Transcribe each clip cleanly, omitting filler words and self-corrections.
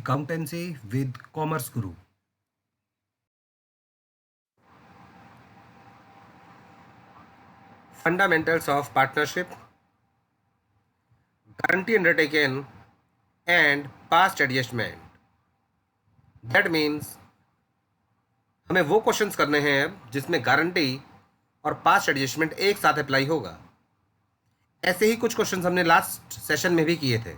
Accountancy with Commerce Guru. Fundamentals of partnership, guarantee undertaken, and past adjustment. That means हमें वो questions करने हैं अब जिसमें गारंटी और पास्ट एडजस्टमेंट एक साथ अप्लाई होगा। ऐसे ही कुछ क्वेश्चंस हमने लास्ट सेशन में भी किए थे।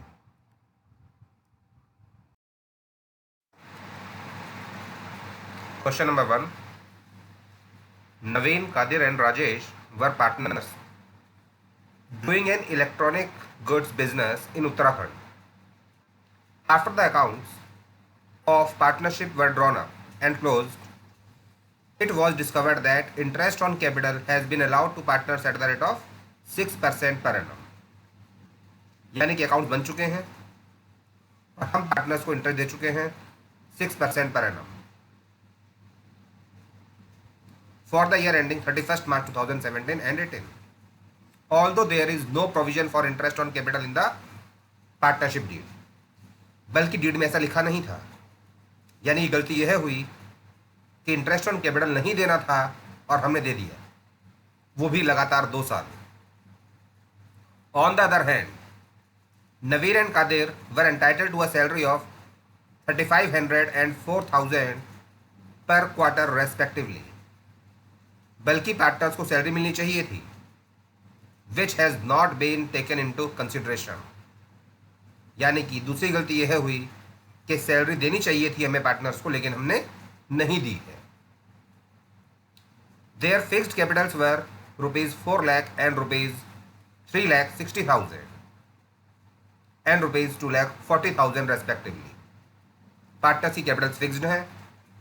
Question number 1, Naveen, Kadir and Rajesh were partners doing an electronic goods business in Uttarakhand. After the accounts of partnership were drawn up and closed, it was discovered that interest on capital has been allowed to partners at the rate of 6% per annum. यानी कि account बन चुके हैं और हम partners को interest दे चुके हैं 6% per annum for the year ending 31st March 2017 and 18. Although there is no provision for interest on capital in the partnership deed, बल्कि डीड में ऐसा लिखा नहीं था। यानी गलती यह हुई कि इंटरेस्ट ऑन कैपिटल नहीं देना था और हमने दे दिया, वो भी लगातार 2 साल। On the other hand, Naveen and Kadir were entitled to a salary of 3,500 and 4,000 per quarter respectively. बल्कि पार्टनर्स को सैलरी मिलनी चाहिए थी, which has not been taken into consideration. यानी कि दूसरी गलती यह हुई कि सैलरी देनी चाहिए थी हमें पार्टनर्स को, लेकिन हमने नहीं दी है। Their fixed capitals were ₹4 lakh and ₹3,60,000 and ₹2,40,000 respectively. Partners की कैपिटल्स फिक्स्ड हैं,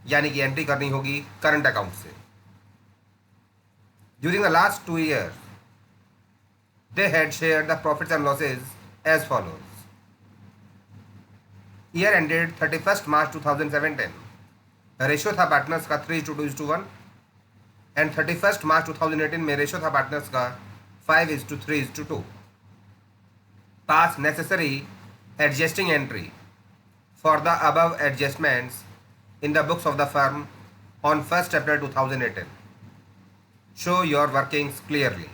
यानी कि एंट्री करनी होगी करंट अकाउंट से। During the last 2 years, they had shared the profits and losses as follows. Year ended 31st March 2017. Ratio था partners का 3:2:1 and 31st March 2018 में रेशियो था पार्टनर्स का 5:3:2. Pass necessary adjusting entry for the above adjustments in the books of the firm on 1st April 2018. Show your workings clearly.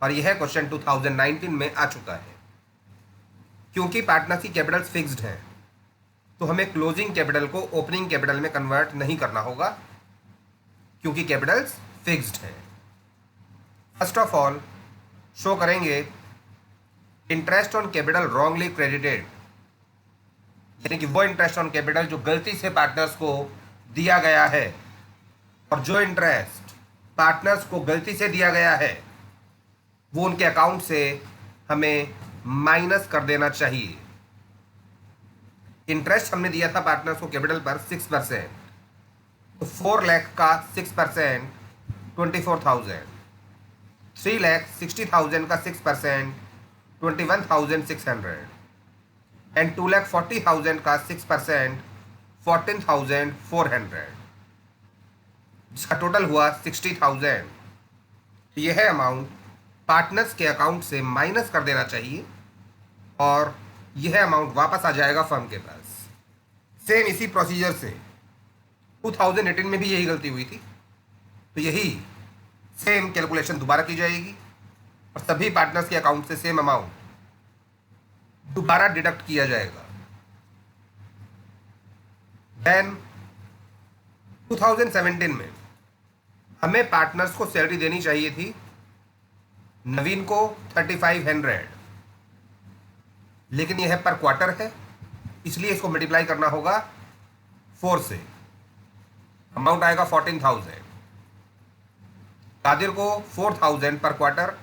और यह question 2019 में आ चुका है। क्योंकि पार्टनर्स की कैपिटल्स फिक्स्ड हैं तो हमें क्लोजिंग कैपिटल को ओपनिंग कैपिटल में कन्वर्ट नहीं करना होगा, क्योंकि कैपिटल्स फिक्स्ड हैं। फर्स्ट ऑफ ऑल शो करेंगे interest on capital wrongly credited, यानी कि वो इंटरेस्ट ऑन कैपिटल जो गलती से पार्टनर्स को दिया गया है, और जो इंटरेस्ट पार्टनर्स को गलती से दिया गया है वो उनके अकाउंट से हमें माइनस कर देना चाहिए। इंटरेस्ट हमने दिया था पार्टनर्स को कैपिटल पर 6%, तो 4 लाख का 6% 24,000, 3,60,000 का 6% 21,600 एंड 2,40,000 का 6% 14,400, जिसका टोटल हुआ 60,000। यह अमाउंट पार्टनर्स के अकाउंट से माइनस कर देना चाहिए और यह अमाउंट वापस आ जाएगा फर्म के पास। सेम इसी प्रोसीजर से 2018 में भी यही गलती हुई थी, तो यही सेम कैलकुलेशन दोबारा की जाएगी और सभी पार्टनर्स के अकाउंट से सेम अमाउंट दोबारा डिडक्ट किया जाएगा। देन 2017 में हमें पार्टनर्स को सैलरी देनी चाहिए थी, नवीन को 3,500, लेकिन यह पर क्वार्टर है इसलिए इसको मल्टीप्लाई करना होगा 4 से, अमाउंट आएगा 14,000। कादिर को 4,000 पर क्वार्टर,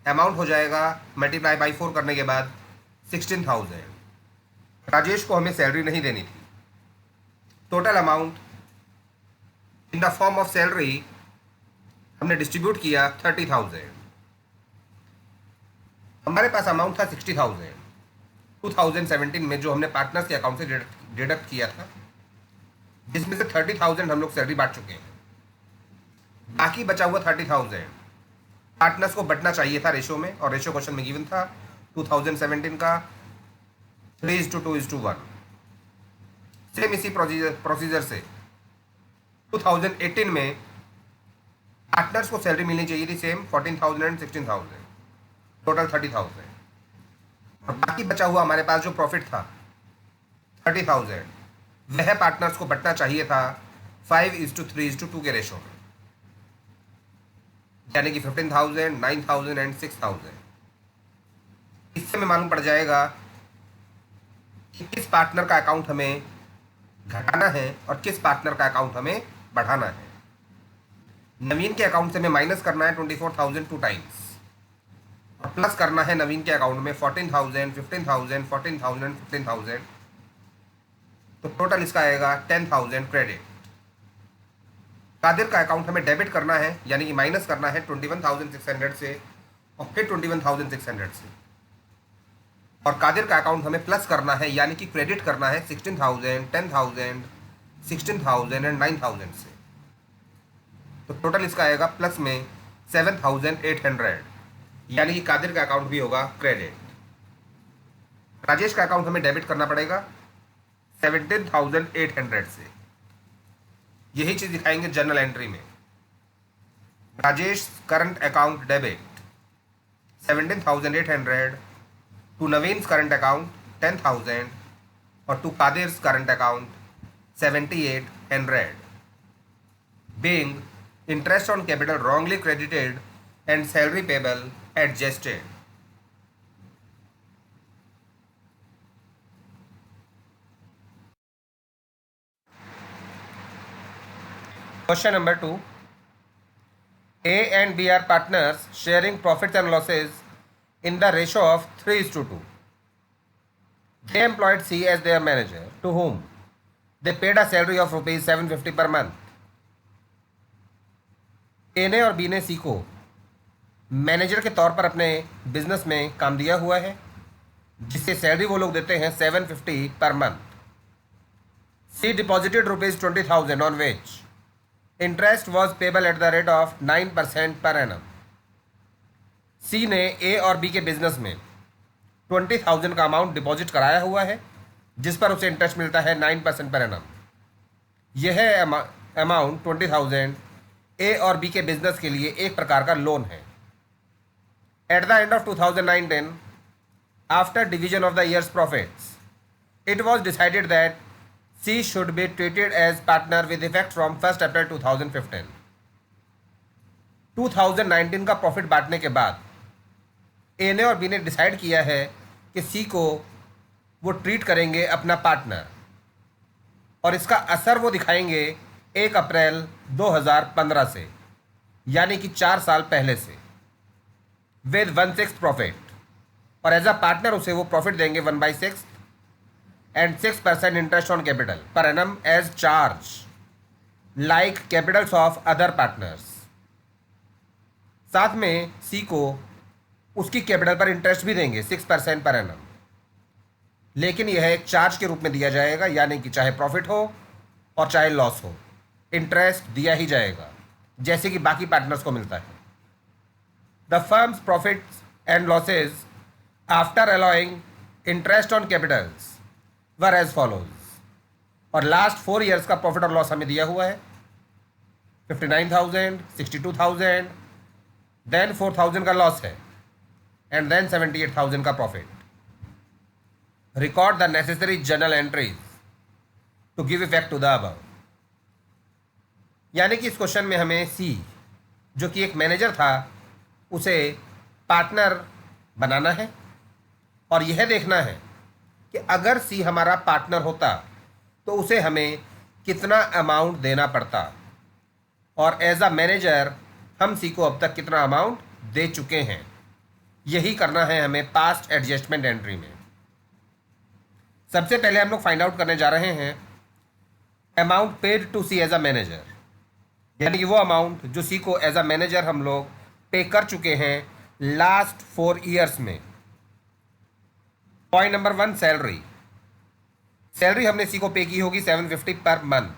अमाउंट हो जाएगा मल्टीप्लाई बाई 4 करने के बाद 16,000। राजेश को हमें सैलरी नहीं देनी थी, total amount in the form of salary हमने डिस्ट्रीब्यूट किया 30,000। हमारे पास अमाउंट था 60,000 2017 में जो हमने पार्टनर्स के अकाउंट से डिडक्ट किया था, जिसमें से 30,000 हम लोग सैलरी बांट चुके हैं। बाकी बचा हुआ 30,000 पार्टनर्स को बटना चाहिए था रेशो में, और रेशो क्वेश्चन में गिवन था 2017 का 3:2:1। सेम इसी प्रोसीजर से 2018 में पार्टनर्स को सैलरी मिलनी चाहिए थी सेम 14,000 एंड 16,000, टोटल 30,000, और बाकी बचा हुआ हमारे पास जो प्रॉफिट था 30,000, वह पार्टनर्स को बंटना चाहिए था 5:3:2 के रेशो में, यानी कि 15,000, 9,000 एंड 6,000। इससे हमें मालूम पड़ जाएगा कि किस पार्टनर का अकाउंट हमें घटाना है और किस पार्टनर का अकाउंट हमें बढ़ाना है। नवीन के अकाउंट से हमें माइनस करना है 24,000 2 टाइम्स, और प्लस करना है नवीन के अकाउंट में 14,000, 15,000, 14,000, 15,000, तो टोटल इसका आएगा 10,000 क्रेडिट। कादिर का अकाउंट हमें डेबिट करना है, यानी कि माइनस करना है 21,600 से और फिर 21,600 से, और कादिर का अकाउंट हमें प्लस करना है, यानी कि क्रेडिट करना है 16,000, 10,000, 16,000 एंड 9,000 से, तो टोटल इसका आएगा प्लस में 7,800, यानी कि कादिर का अकाउंट भी होगा क्रेडिट। राजेश का अकाउंट हमें डेबिट करना पड़ेगा 17,800 से। यही चीज दिखाएंगे जर्नल एंट्री में। Rajesh current account debit 17,800 to Naveen's current account 10,000 और to Kadir's current account 7,800, being interest on capital wrongly credited and salary payable adjusted. Question number 2. A and B are partners sharing profits and losses in the ratio of 3:2. They employed C as their manager, to whom they paid a salary of rupees 750 per month. A ने और B ने C को manager के तौर पर अपने business में काम दिया हुआ है, जिससे सैलरी वो लोग देते हैं 750 per month. C deposited rupees 20,000 on which interest was payable eight the rate of 9% per annum. C ने A और B के बिजनेस में 20,000 का अमाउंट डिपॉजिट कराया हुआ है, जिस पर उसे इंटरेस्ट मिलता है 9% पर एनम। यह अमाउंट 20,000 A और B के बिजनेस के लिए एक प्रकार का लोन है। At the end of 2019, after division of the year's profits, it was decided that C should be treated as partner with effect from 1st April 2015. 2019 का प्रॉफिट बांटने के बाद A ने और B ने डिसाइड किया है कि C को वो ट्रीट करेंगे अपना पार्टनर, और इसका असर वो दिखाएंगे 1 अप्रैल 2015 से, यानी कि 4 साल पहले से, विद 1/6 प्रॉफिट, और एज अ पार्टनर उसे वो प्रॉफिट देंगे 1/6 and 6% interest on capital per annum as charge like capitals of other partners. साथ में सी को उसकी कैपिटल पर इंटरेस्ट भी देंगे 6% पर एनम, लेकिन यह एक चार्ज के रूप में दिया जाएगा, यानी कि चाहे प्रॉफिट हो और चाहे लॉस हो, इंटरेस्ट दिया ही जाएगा, जैसे कि बाकी पार्टनर्स को मिलता है। The firm's profits and losses after allowing interest on capitals were as follows. और लास्ट 4 years का प्रॉफिट और लॉस हमें दिया हुआ है 59,000, 62,000, देन 4,000 का लॉस है, एंड देन 78,000 का profit. Record the necessary journal entries to give effect to the above. यानी कि इस क्वेश्चन में हमें सी, जो कि एक मैनेजर था, उसे पार्टनर बनाना है, और यह देखना है कि अगर सी हमारा पार्टनर होता तो उसे हमें कितना अमाउंट देना पड़ता, और एज अ मैनेजर हम सी को अब तक कितना अमाउंट दे चुके हैं। यही करना है हमें पास्ट एडजस्टमेंट एंट्री में। सबसे पहले हम लोग फाइंड आउट करने जा रहे हैं amount paid to C as a manager, यानी कि वो अमाउंट जो सी को एज अ मैनेजर हम लोग पे कर चुके हैं लास्ट 4 years में। Point number 1, salary. सैलरी हमने सी को पे की होगी 750 पर मंथ।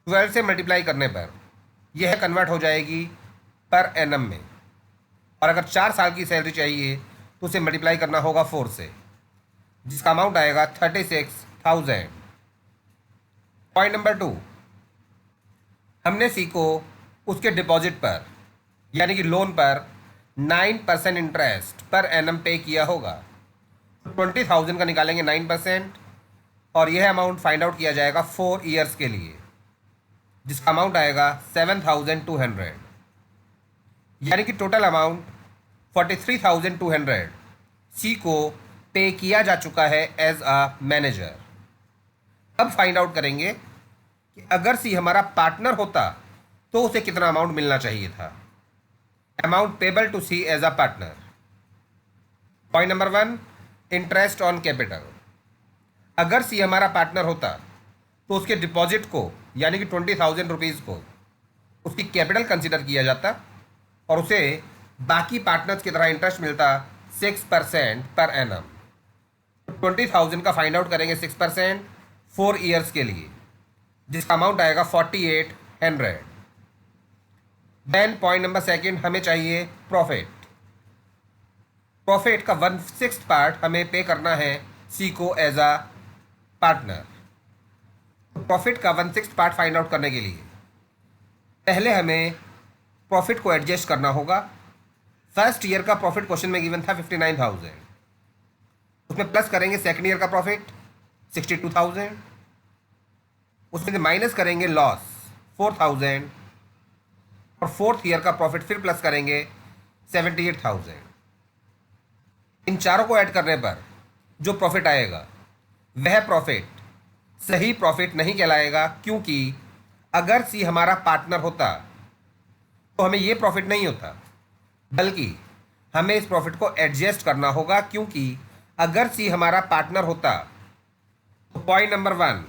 12 से मल्टीप्लाई करने पर यह कन्वर्ट हो जाएगी पर एनम में, और अगर 4 साल की सैलरी चाहिए तो उसे मल्टीप्लाई करना होगा 4 से, जिसका अमाउंट आएगा 36,000 पॉइंट नंबर 2, हमने सी को उसके डिपॉजिट पर यानी कि लोन पर 9% इंटरेस्ट पर एनम पे किया होगा। 20,000 का निकालेंगे 9% और यह अमाउंट फाइंड आउट किया जाएगा 4 ईयर्स के लिए, जिसका अमाउंट आएगा 7,200, यानी कि टोटल अमाउंट 43,200 सी को पे किया जा चुका है एज अ मैनेजर। अब फाइंड आउट करेंगे कि अगर सी हमारा पार्टनर होता तो उसे कितना अमाउंट मिलना चाहिए था। Amount payable to C as a partner. Point number 1, interest on capital. अगर सी हमारा पार्टनर होता तो उसके डिपॉजिट को यानी कि 20,000 रुपीज़ को उसकी कैपिटल कंसिडर किया जाता और उसे बाकी पार्टनर्स की तरह इंटरेस्ट मिलता 6% पर एनम। 20,000 का फाइंड आउट करेंगे 6% 4 ईयर्स के लिए, जिसका अमाउंट आएगा 4,800। देन पॉइंट नंबर 2, हमें चाहिए प्रॉफिट। प्रॉफिट का 1/6 पार्ट हमें पे करना है सी को एज अ पार्टनर। प्रॉफिट का 1/6 पार्ट फाइंड आउट करने के लिए पहले हमें प्रॉफिट को एडजस्ट करना होगा। फर्स्ट ईयर का प्रॉफिट क्वेश्चन में गिवन था 59,000, उसमें प्लस करेंगे सेकेंड ईयर का प्रॉफिट 62,000, उसमें से माइनस करेंगे लॉस 4,000 और फोर्थ ईयर का प्रॉफिट फिर प्लस करेंगे 78,000। इन चारों को ऐड करने पर जो प्रॉफिट आएगा वह प्रॉफिट सही प्रॉफिट नहीं कहलाएगा, क्योंकि अगर सी हमारा पार्टनर होता तो हमें ये प्रॉफिट नहीं होता, बल्कि हमें इस प्रॉफिट को एडजस्ट करना होगा। क्योंकि अगर सी हमारा पार्टनर होता तो पॉइंट नंबर 1,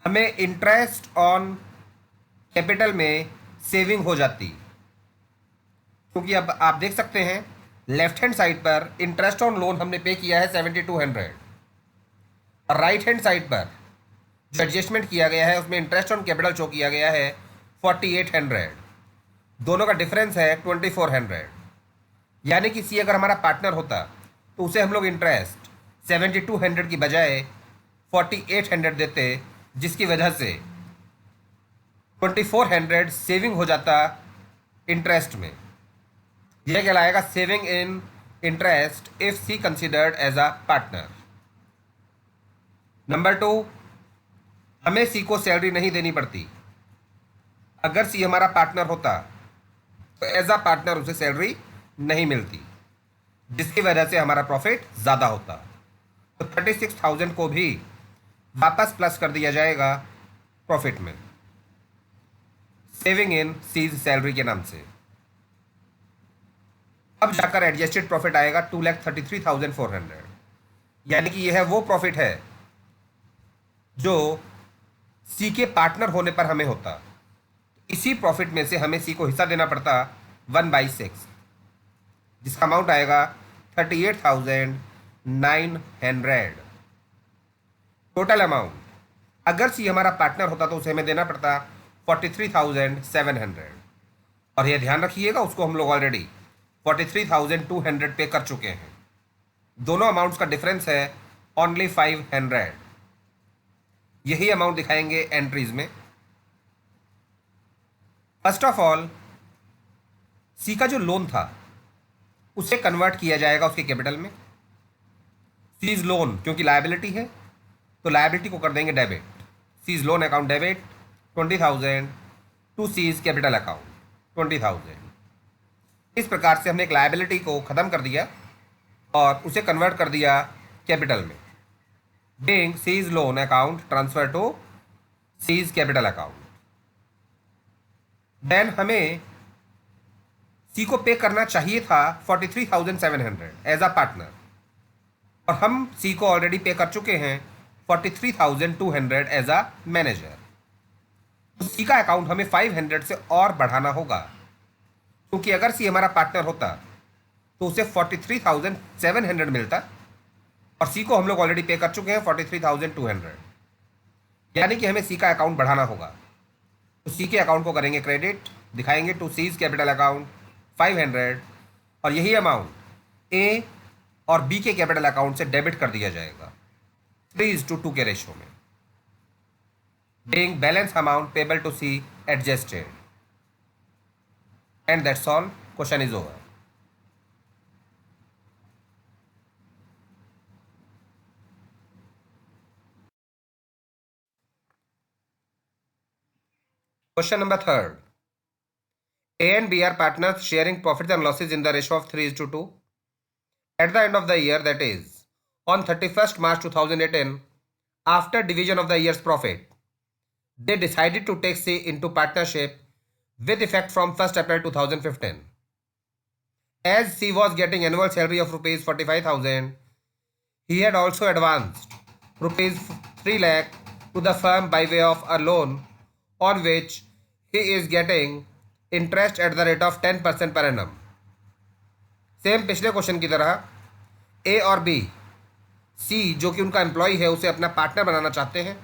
हमें इंटरेस्ट ऑन कैपिटल में सेविंग हो जाती, क्योंकि अब आप देख सकते हैं लेफ्ट हैंड साइड पर इंटरेस्ट ऑन लोन हमने पे किया है 7,200 और राइट हैंड साइड पर जो एडजस्टमेंट किया गया है उसमें इंटरेस्ट ऑन कैपिटल शो किया गया है 4,800। दोनों का डिफरेंस है 2,400, यानी कि सी अगर हमारा पार्टनर होता तो उसे हम लोग इंटरेस्ट 7,200 की बजाय 4,800 देते, जिसकी वजह से 2,400 सेविंग हो जाता इंटरेस्ट में। यह कहलाएगा saving in interest if C considered as a partner. Number 2, हमें सी को सैलरी नहीं देनी पड़ती। अगर सी हमारा पार्टनर होता तो एज अ पार्टनर उसे सैलरी नहीं मिलती, जिसकी वजह से हमारा प्रॉफिट ज़्यादा होता। तो 36,000 को भी वापस प्लस कर दिया जाएगा प्रॉफिट में, सेविंग इन सीज सैलरी के नाम से। अब जाकर एडजस्टेड प्रॉफिट आएगा 2,33,400, यानी कि यह वो प्रॉफिट है जो सी के पार्टनर होने पर हमें होता। इसी प्रॉफिट में से हमें सी को हिस्सा देना पड़ता 1/6, जिसका अमाउंट आएगा 38,900। टोटल अमाउंट अगर सी हमारा पार्टनर होता तो उसे हमें देना पड़ता 43,700, और यह ध्यान रखिएगा उसको हम लोग ऑलरेडी 43,200 पे कर चुके हैं। दोनों अमाउंट्स का डिफरेंस है ओनली 500। यही अमाउंट दिखाएंगे एंट्रीज में। फर्स्ट ऑफ ऑल, सी का जो लोन था उसे कन्वर्ट किया जाएगा उसके कैपिटल में। सीज लोन क्योंकि लायबिलिटी है तो लायबिलिटी को कर देंगे debit. C's loan account debit 20,000 to C's capital account 20,000। इस प्रकार से हमने एक लायबिलिटी को ख़त्म कर दिया और उसे कन्वर्ट कर दिया कैपिटल में। Being C's loan account transfer to C's capital account. Then हमें सी को पे करना चाहिए था 43,700 एज अ पार्टनर, और हम सी को ऑलरेडी पे कर चुके हैं 43,200 एज अ मैनेजर। तो सी का अकाउंट हमें 500 से और बढ़ाना होगा, क्योंकि अगर सी हमारा पार्टनर होता तो उसे 43,700 मिलता और सी को हम लोग ऑलरेडी पे कर चुके हैं 43,200, यानी कि हमें सी का अकाउंट बढ़ाना होगा। तो सी के अकाउंट को करेंगे क्रेडिट, दिखाएंगे टू सीज कैपिटल अकाउंट 500, और यही अमाउंट ए और बी के कैपिटल अकाउंट से डेबिट कर दिया जाएगा 3:2 के रेशो में। being balance amount payable to C adjusted. And that's all. Question is over. Question number third. A and B are partners sharing profits and losses in the ratio of 3:2. At the end of the year, that is, on 31st March 2018, after division of the year's profit, they decided to take C into partnership with effect from 1st April 2015. As C was getting annual salary of rupees 45,000, he had also advanced rupees 3 lakh to the firm by way of a loan on which he is getting interest at the rate of 10% per annum. Same पिछले question की तरह ए और B, सी जो कि उनका employ है उसे अपना पार्टनर बनाना चाहते हैं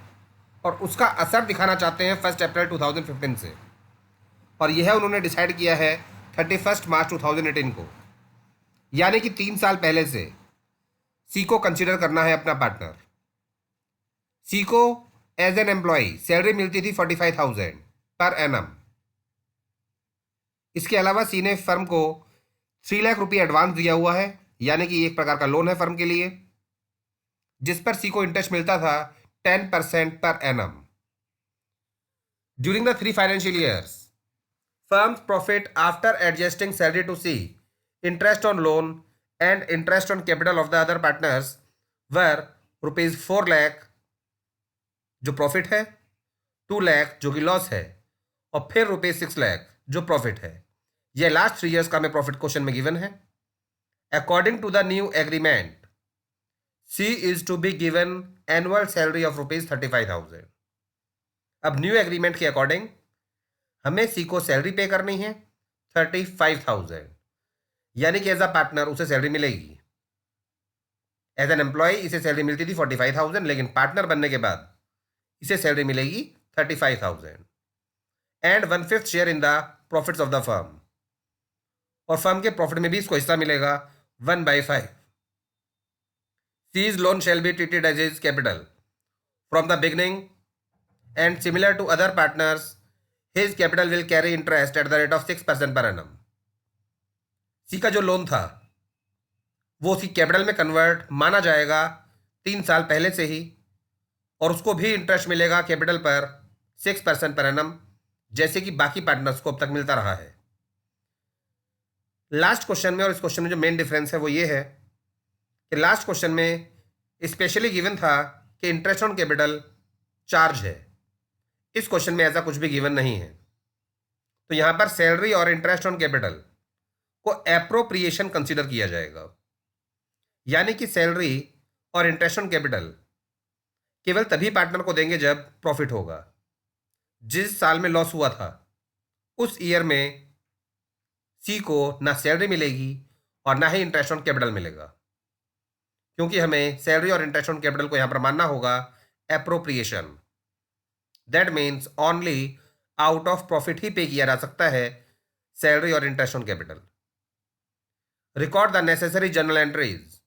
और उसका असर दिखाना चाहते हैं 1 अप्रैल 2015 से, और यह उन्होंने डिसाइड किया है 31 मार्च 2018 को, यानी कि 3 साल पहले से सी को कंसिडर करना है अपना पार्टनर। सी को एज एन एम्प्लॉय सैलरी मिलती थी 45,000 पर एनम। इसके अलावा सी ने फर्म को 3 लाख रुपये एडवांस दिया हुआ है, यानी कि एक प्रकार का लोन है फर्म के लिए, जिस पर सी को इंटरेस्ट मिलता था 10% per annum. During the 3 financial years, firm's profit after adjusting salary to C, interest on loan and interest on capital of the other partners were rupees 4 lakh जो प्रॉफिट है, 2 लाख जो कि लॉस है, और फिर रुपीज 6 लाख जो प्रॉफिट है। यह लास्ट 3 ईयर्स का हमें प्रॉफिट क्वेश्चन में गिवन है। According to the new agreement, C is to be given annual salary of rupees 35,000। अब न्यू एग्रीमेंट के अकॉर्डिंग हमें सी को सैलरी पे करनी है 35,000, यानी कि एज अ पार्टनर उसे सैलरी मिलेगी। एज एन एम्प्लॉय इसे सैलरी मिलती थी 45,000, लेकिन पार्टनर बनने के बाद इसे सैलरी मिलेगी 35,000 and 1/5 share in the profits of the firm, और फर्म के प्रॉफिट में भी इसको हिस्सा मिलेगा 1/5। C's loan shall be treated as his capital from the beginning and similar to other partners his capital will carry interest at the rate of 6% per annum. सी का जो loan था वो उसकी कैपिटल में कन्वर्ट माना जाएगा 3 साल पहले से ही, और उसको भी इंटरेस्ट मिलेगा कैपिटल पर 6% पर एनम, जैसे कि बाकी पार्टनर्स को अब तक मिलता रहा है। लास्ट क्वेश्चन में और इस क्वेश्चन में जो मेन डिफरेंस है वो ये है कि लास्ट क्वेश्चन में स्पेशली गिवन था कि इंटरेस्ट ऑन कैपिटल चार्ज है, इस क्वेश्चन में ऐसा कुछ भी गिवन नहीं है। तो यहां पर सैलरी और इंटरेस्ट ऑन कैपिटल को एप्रोप्रिएशन कंसीडर किया जाएगा, यानी कि सैलरी और इंटरेस्ट ऑन कैपिटल केवल तभी पार्टनर को देंगे जब प्रॉफिट होगा। जिस साल में लॉस हुआ था उस ईयर में सी को ना सैलरी मिलेगी और ना ही इंटरेस्ट ऑन कैपिटल मिलेगा, क्योंकि हमें सैलरी और इंटरेस्ट ऑन कैपिटल को यहां पर मानना होगा appropriation. That means only out of profit ही पे किया जा सकता है सैलरी और interest on capital. Record the necessary journal entries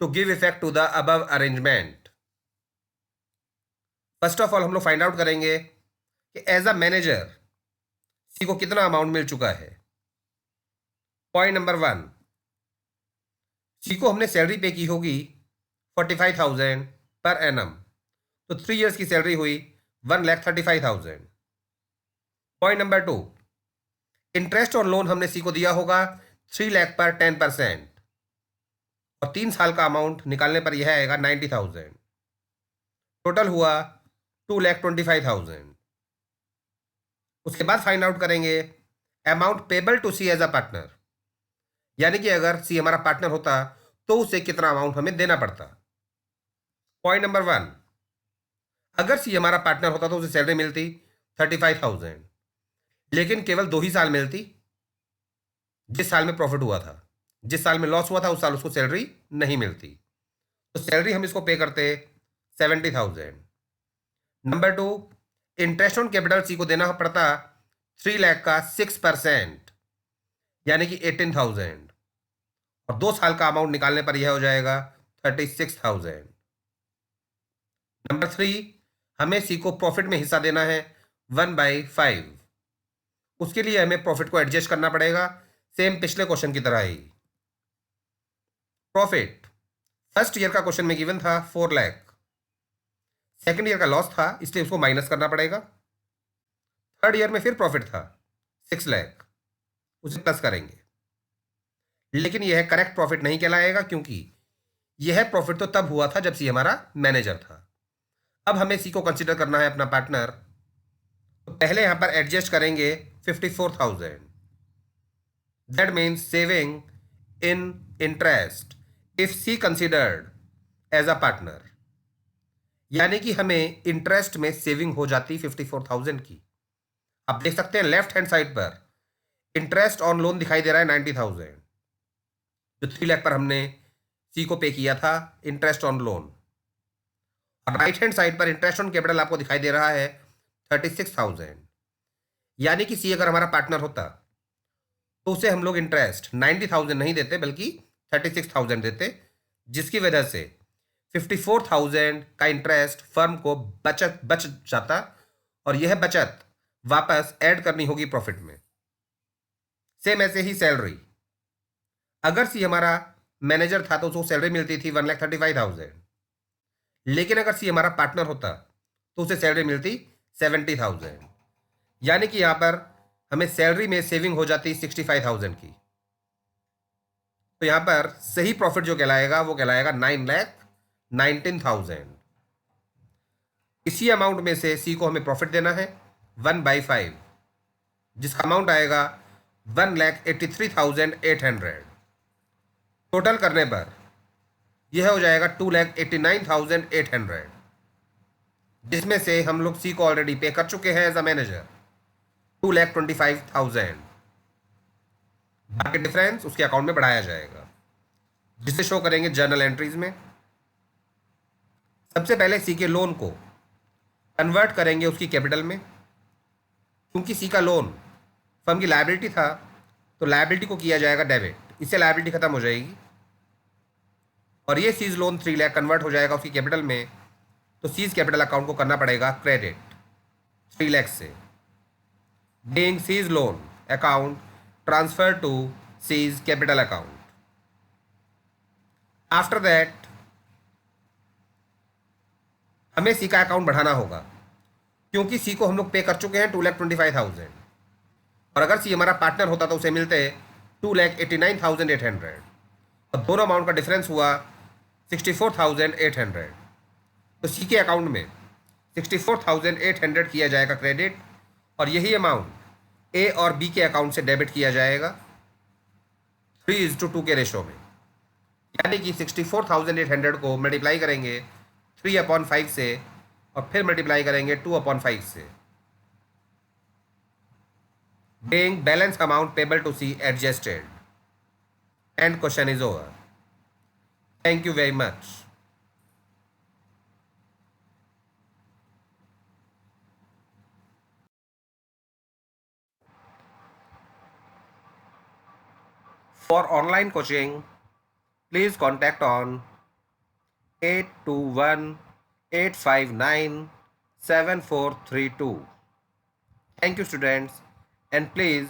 to give effect to the above arrangement. First of all हम लोग फाइंड आउट करेंगे कि एज अ मैनेजर सी को कितना अमाउंट मिल चुका है। पॉइंट नंबर 1, सी को हमने सैलरी पे की होगी 45,000 पर एनम, तो 3 ईयर्स की सैलरी हुई 1,35,000। पॉइंट नंबर 2, इंटरेस्ट और लोन हमने सी को दिया होगा 3 लाख पर 10%, और 3 साल का अमाउंट निकालने पर यह आएगा 90,000। टोटल हुआ 2,25,000। उसके बाद फाइंड आउट करेंगे amount payable to C as a partner, यानी कि अगर सी हमारा पार्टनर होता तो उसे कितना अमाउंट हमें देना पड़ता। पॉइंट नंबर 1, अगर सी हमारा पार्टनर होता तो उसे सैलरी मिलती 35,000, लेकिन केवल 2 ही साल मिलती। जिस साल में प्रॉफिट हुआ था, जिस साल में लॉस हुआ था उस साल उसको सैलरी नहीं मिलती, तो सैलरी हम इसको पे करते 70,000। Number 2, interest on capital C को देना पड़ता 3 लाख का 6%, यानी कि 18,000, और 2 साल का अमाउंट निकालने पर यह हो जाएगा 36,000। नंबर 3, हमें सी को प्रॉफिट में हिस्सा देना है 1/5। उसके लिए हमें प्रॉफिट को एडजस्ट करना पड़ेगा, सेम पिछले क्वेश्चन की तरह ही। प्रॉफिट फर्स्ट ईयर का क्वेश्चन में गिवन था 4 लाख, सेकेंड ईयर का लॉस था इसलिए उसको माइनस करना पड़ेगा। थर्ड ईयर में फिर प्रॉफिट था 6 लाख, उसे प्लस करेंगे। लेकिन यह करेक्ट प्रॉफिट नहीं कहलाएगा क्योंकि यह प्रॉफिट तो तब हुआ था जब सी हमारा मैनेजर था। अब हमें सी को कंसिडर करना है अपना पार्टनर, तो पहले यहां पर एडजस्ट करेंगे 54,000। That means saving in interest if C considered as a partner, यानी कि हमें इंटरेस्ट में सेविंग हो जाती 54,000 की। आप देख सकते हैं लेफ्ट हैंड साइड पर इंटरेस्ट ऑन लोन दिखाई दे रहा है 90,000, जो 3 लाख पर हमने सी को पे किया था इंटरेस्ट ऑन लोन। और राइट हैंड साइड पर इंटरेस्ट ऑन कैपिटल आपको दिखाई दे रहा है 36,000, यानी कि सी अगर हमारा पार्टनर होता तो उसे हम लोग इंटरेस्ट 90,000 नहीं देते बल्कि 36,000 देते, जिसकी वजह से 54,000 का इंटरेस्ट फर्म को बच जाता और यह बचत वापस ऐड करनी होगी प्रॉफिट में। सेम ऐसे ही सैलरी, अगर सी हमारा मैनेजर था तो उसको सैलरी मिलती थी 1,35,000, लेकिन अगर सी हमारा पार्टनर होता तो उसे सैलरी मिलती 70,000, यानी कि यहां पर हमें सैलरी में सेविंग हो जाती 65,000 की। तो यहां पर सही प्रॉफिट जो कहलाएगा वो कहलाएगा 9,19,000। इसी अमाउंट में से सी को हमें प्रॉफिट देना है 1/5, जिसका अमाउंट आएगा 1,83,800। टोटल करने पर यह हो जाएगा 2,89,800, जिसमें से हम लोग सी को ऑलरेडी पे कर चुके हैं एज अ मैनेजर 2,25,000। बाकी डिफरेंस उसके अकाउंट में बढ़ाया जाएगा, जिसे शो करेंगे जर्नल एंट्रीज में। सबसे पहले सी के लोन को कन्वर्ट करेंगे उसकी कैपिटल में, क्योंकि सी का लोन फर्म की लायबिलिटी था तो लायबिलिटी को किया जाएगा डेबिट, इससे लायबिलिटी खत्म हो जाएगी और ये सीज लोन 3 लाख कन्वर्ट हो जाएगा उसकी कैपिटल में, तो सीज कैपिटल अकाउंट को करना पड़ेगा क्रेडिट 3 लाख से। Being C's loan account transfer to C's capital account. After that हमें सी का अकाउंट बढ़ाना होगा, क्योंकि सी को हम लोग पे कर चुके हैं 2,25,000 और अगर सी हमारा पार्टनर होता तो उसे मिलते 2,89,800 और दोनों अमाउंट का डिफरेंस हुआ 64,800। तो सी के अकाउंट में 64,800 किया जाएगा क्रेडिट और यही अमाउंट ए और बी के अकाउंट से डेबिट किया जाएगा 3:2 के रेशो में, यानी कि 64,800 को मल्टीप्लाई करेंगे 3/5 से और फिर मल्टीप्लाई करेंगे 2/5 से। Being balance amount payable to C adjusted, and question is over. Thank you very much. For online coaching, please contact on 821-859-7432. Thank you students, and please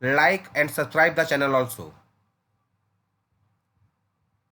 like and subscribe the channel also.